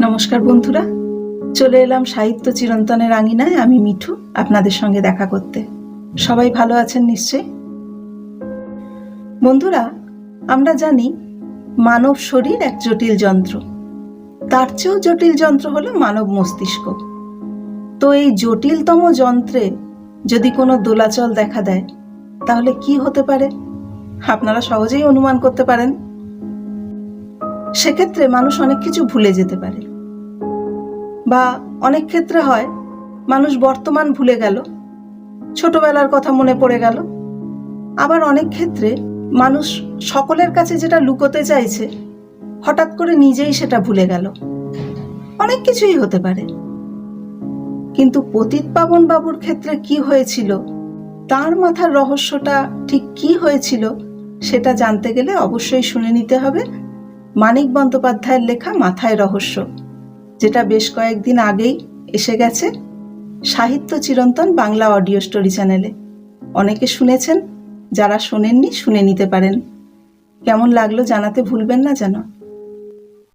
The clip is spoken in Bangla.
নমস্কার বন্ধুরা, চলে এলাম সাহিত্য চিরন্তনের আঙিনায়। আমি মিঠু, আপনাদের সঙ্গে দেখা করতে। সবাই ভালো আছেন নিশ্চয়ই। বন্ধুরা, আমরা জানি মানব শরীর এক জটিল যন্ত্র, তার চেয়েও জটিল যন্ত্র হলো মানব মস্তিষ্ক। তো এই জটিলতম যন্ত্রে যদি কোনো দোলাচল দেখা দেয়, তাহলে কি হতে পারে আপনারা সহজেই অনুমান করতে পারেন। সেক্ষেত্রে মানুষ অনেক কিছু ভুলে যেতে পারে, বা অনেক ক্ষেত্রে হয় মানুষ বর্তমান ভুলে গেল, ছোটবেলার কথা মনে পড়ে গেল। আবার অনেক ক্ষেত্রে মানুষ সকলের কাছে যেটা লুকোতে চাইছে, হঠাৎ করে নিজেই সেটা ভুলে গেল। অনেক কিছুই হতে পারে। কিন্তু পতিতপাবন বাবুর ক্ষেত্রে কি হয়েছিল, তার মাথার রহস্যটা ঠিক কি হয়েছিল, সেটা জানতে গেলে অবশ্যই শুনে নিতে হবে মানিক বন্দ্যোপাধ্যায়ের লেখা মাথায় রহস্য, যেটা বেশ কয়েকদিন আগেই এসে গেছে সাহিত্য চিরন্তন বাংলা অডিও স্টোরি চ্যানেলে। অনেকে শুনেছেন, যারা শোনেননি শুনে নিতে পারেন। কেমন লাগলো জানাতে ভুলবেন না যেন।